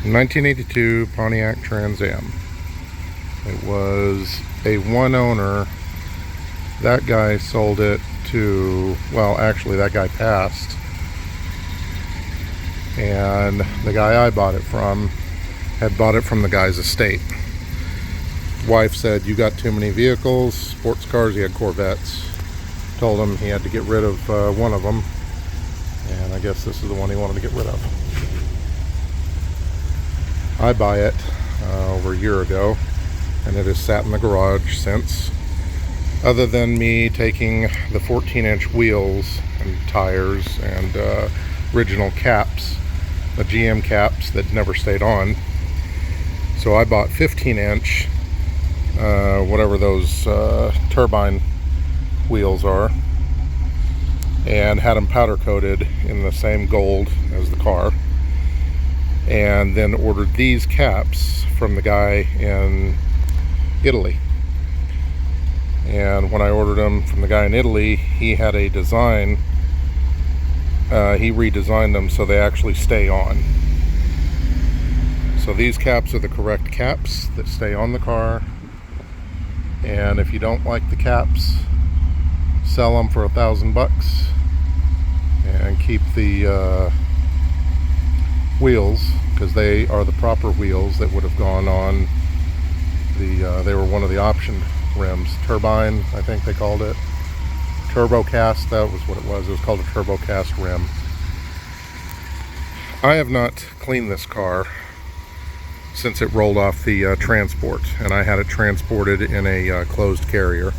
1982 Pontiac Trans Am. It was a one owner. That guy sold it to, well, actually that guy passed. And the guy I bought it from had bought it from the guy's estate. Wife said, "You got too many vehicles, sports cars." He had Corvettes. Told him he had to get rid of one of them. And I guess this is the one he wanted to get rid of. I buy it over a year ago, and it has sat in the garage since. Other than me taking the 14-inch wheels and tires and original caps, the GM caps that never stayed on. So I bought 15-inch, whatever those turbine wheels are, and had them powder coated in the same gold as the car. And then ordered these caps from the guy in Italy. And when I ordered them from the guy in Italy, he had a design, he redesigned them so they actually stay on. So these caps are the correct caps that stay on the car. And if you don't like the caps, sell them for $1,000 and keep the wheels, because they are the proper wheels that would have gone on the they were one of the optioned rims. Turbine, I think they called it. Turbo cast, that was what it was. It was called a turbo cast rim. I have not cleaned this car since it rolled off the transport, and I had it transported in a closed carrier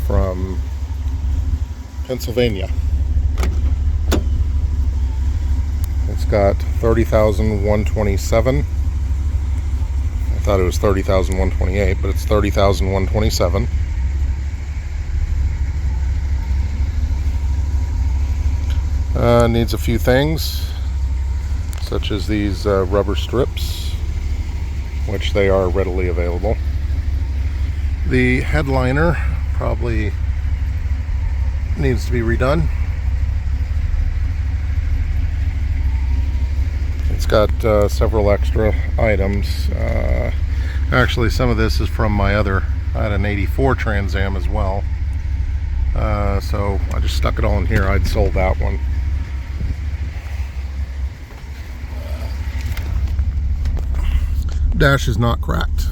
from Pennsylvania. It's got 30,127. I thought it was 30,128, but it's 30,127. Needs a few things, such as these rubber strips, which they are readily available. The headliner probably needs to be redone. It's got several extra items. Actually, some of this is from my other, I had an 84 Trans Am as well. So I just stuck it all in here. I'd sold that one. Dash is not cracked.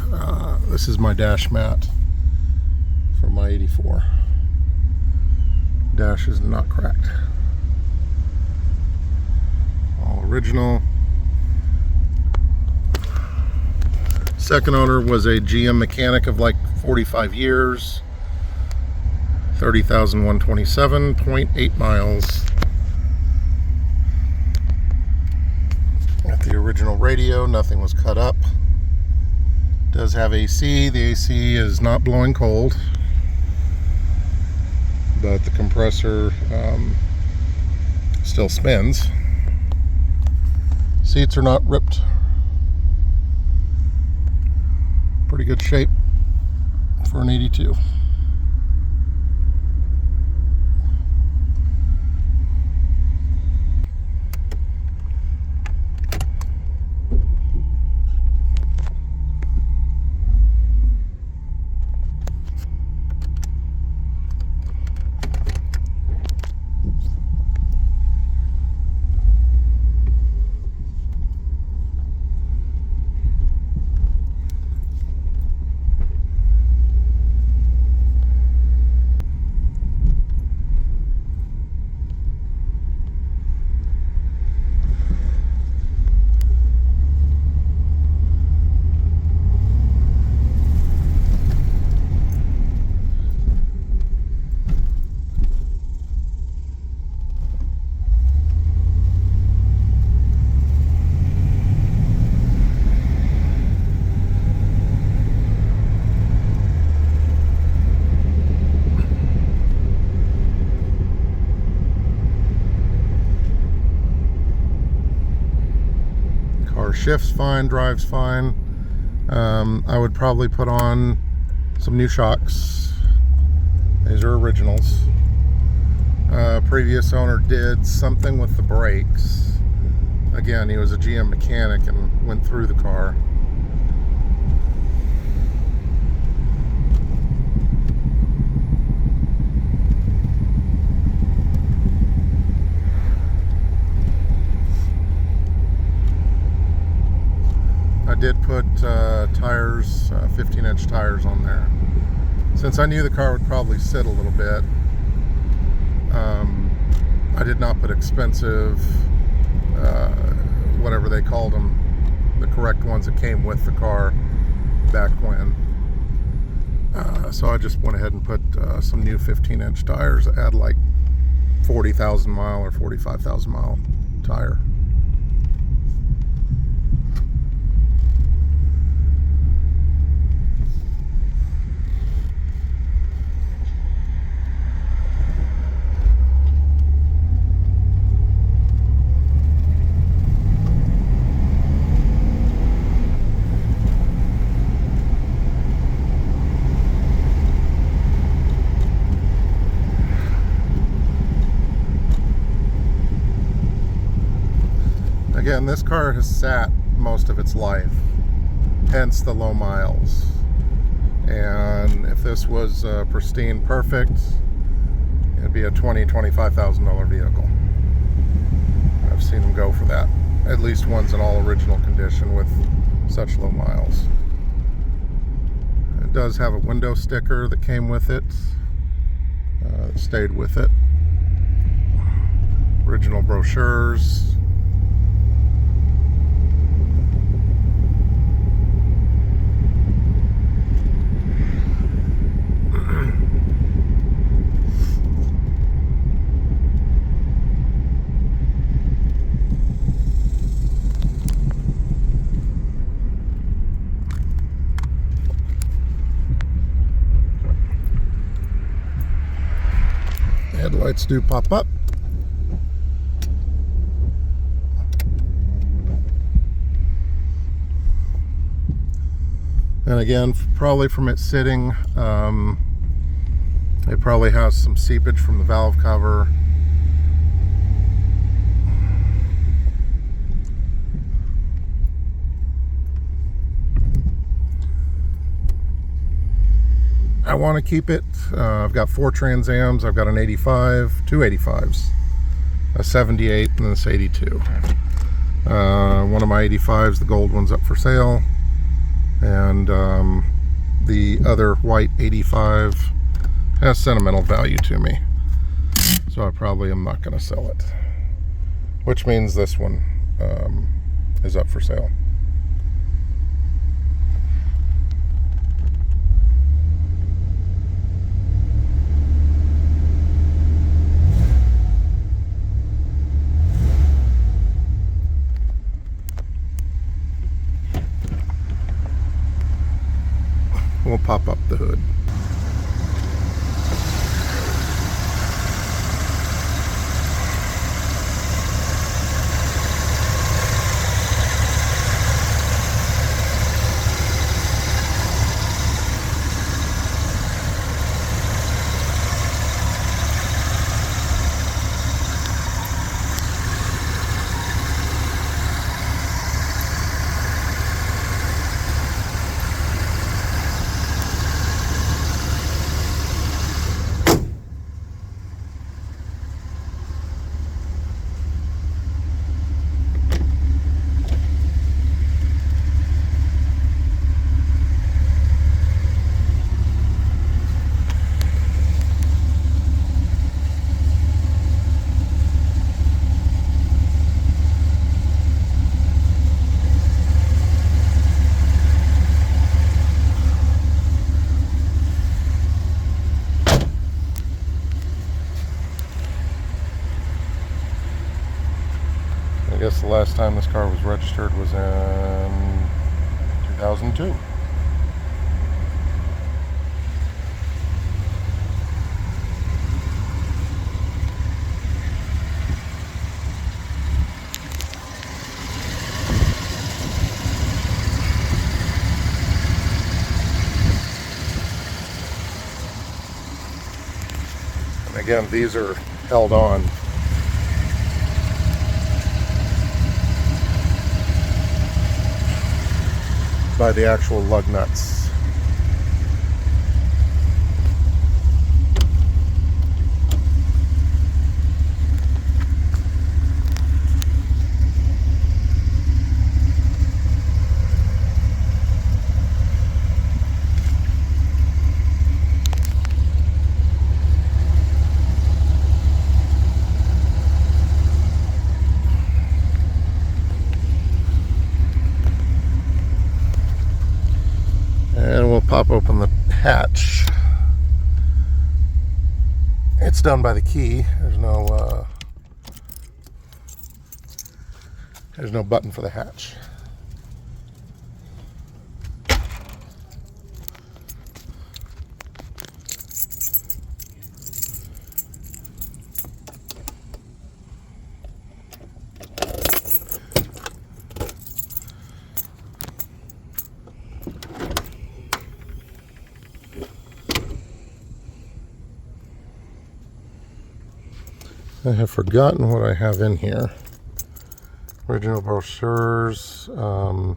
This is my dash mat from my 84. Dash is not cracked. All original. Second owner was a GM mechanic of like 45 years. 30,127, 0.8 miles. Got the original radio, nothing was cut up. Does have AC. The AC is not blowing cold, but the compressor still spins. Seats are not ripped. Pretty good shape for an 82. Shifts fine, drives fine. I would probably put on some new shocks. These are originals. Previous owner did something with the brakes. Again, he was a GM mechanic and went through the car. I did put tires, 15-inch tires on there. Since I knew the car would probably sit a little bit, I did not put expensive, whatever they called them, the correct ones that came with the car back when. So I just went ahead and put some new 15-inch tires that had like 40,000 mile or 45,000 mile tire. Again, this car has sat most of its life, hence the low miles. And if this was pristine, perfect, it'd be a $20,000, $25,000 vehicle. I've seen them go for that. At least one's in all original condition with such low miles. It does have a window sticker that came with it, that stayed with it. Original brochures. Headlights do pop up. And again, probably from it sitting, it probably has some seepage from the valve cover. I want to keep it. I've got 4 Trans Ams. I've got an 85, 2 85s, a 78, and this 82. One of my 85s, the gold one's up for sale, and the other white 85 has sentimental value to me, so I probably am not going to sell it, which means this one is up for sale. We'll pop up the hood. I guess the last time this car was registered was in 2002. And again, these are held on. by the actual lug nuts. And we'll pop open the hatch. It's done by the key. There's no button for the hatch. I have forgotten what I have in here. Original brochures. I don't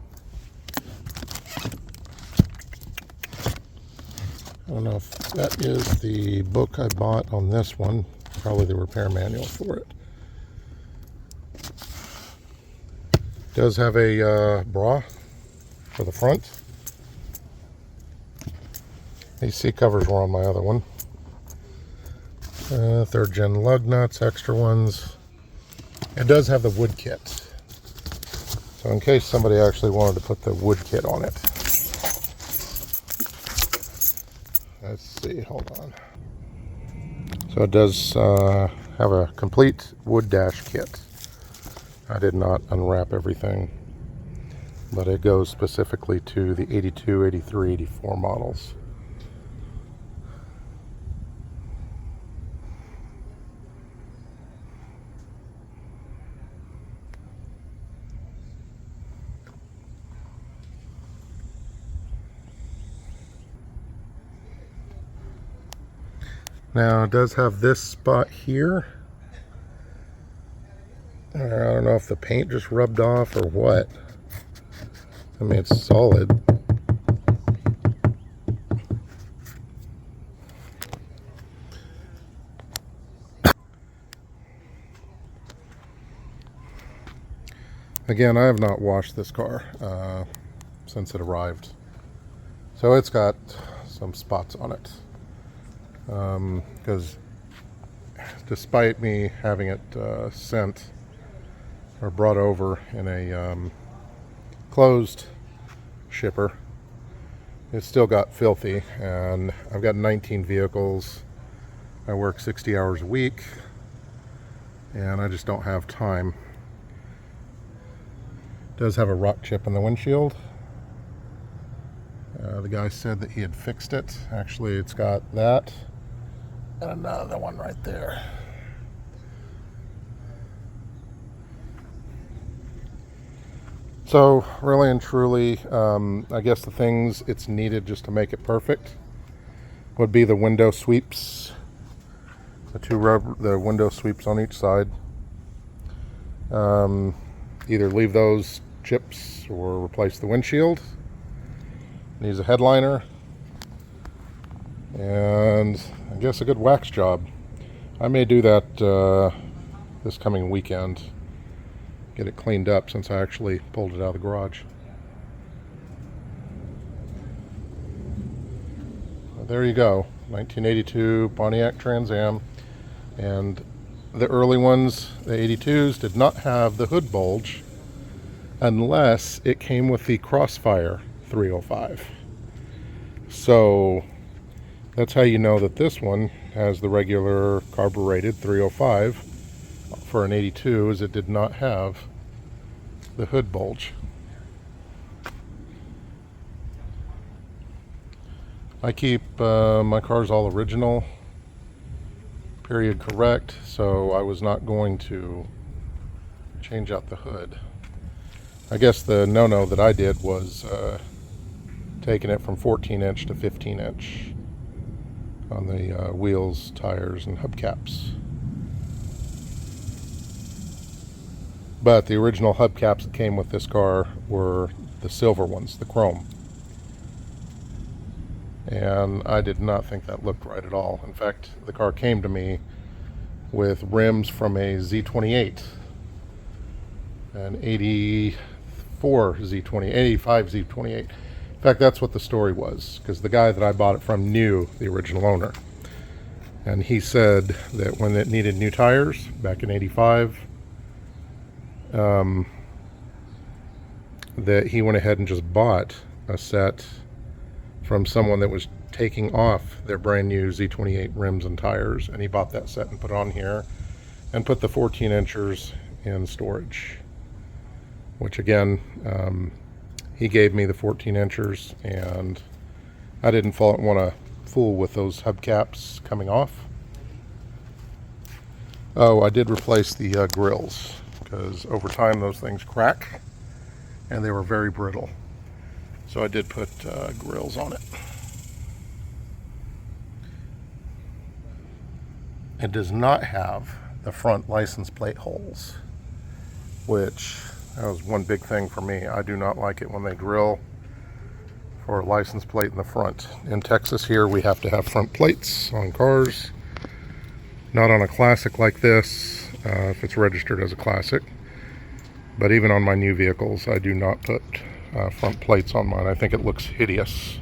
know if that is the book I bought on this one. Probably the repair manual for it. Does have a bra for the front. These seat covers were on my other one. Third gen lug nuts, extra ones. It does have the wood kit. So in case somebody actually wanted to put the wood kit on it. Let's see, hold on. So it does have a complete wood dash kit. I did not unwrap everything, but it goes specifically to the 82, 83, 84 models. Now it does have this spot here. I don't know if the paint just rubbed off or what. I mean, it's solid. Again, I have not washed this car since it arrived. So it's got some spots on it. Because despite me having it sent or brought over in a closed shipper, it's still got filthy. And I've got 19 vehicles. I work 60 hours a week, and I just don't have time. It does have a rock chip in the windshield. The guy said that he had fixed it. Actually, it's got that and another one right there. So really and truly, I guess the things it's needed just to make it perfect would be the window sweeps, the window sweeps on each side. Either leave those chips or replace the windshield. Needs a headliner and I guess a good wax job. I may do that this coming weekend. Get it cleaned up since I actually pulled it out of the garage. Well, there you go, 1982 Pontiac Trans Am. And the early ones, the 82s, did not have the hood bulge unless it came with the Crossfire 305. So that's how you know that this one has the regular carbureted 305 for an 82, is it did not have the hood bulge. I keep my cars all original, period correct, so I was not going to change out the hood. I guess the no-no that I did was taking it from 14-inch to 15-inch on the wheels, tires, and hubcaps. But the original hubcaps that came with this car were the silver ones, the chrome. And I did not think that looked right at all. In fact, the car came to me with rims from a Z28, an 84 Z28, 85 Z28. In fact, that's what the story was, because the guy that I bought it from knew the original owner. And he said that when it needed new tires back in 85, that he went ahead and just bought a set from someone that was taking off their brand new Z28 rims and tires, and he bought that set and put it on here and put the 14 inchers in storage, which again, he gave me the 14 inchers, and I didn't want to fool with those hubcaps coming off. Oh, I did replace the grills, because over time those things crack and they were very brittle. So I did put grills on it. It does not have the front license plate holes, which that was one big thing for me. I do not like it when they drill for a license plate in the front. In Texas here, we have to have front plates on cars. Not on a classic like this, if it's registered as a classic. But even on my new vehicles, I do not put front plates on mine. I think it looks hideous.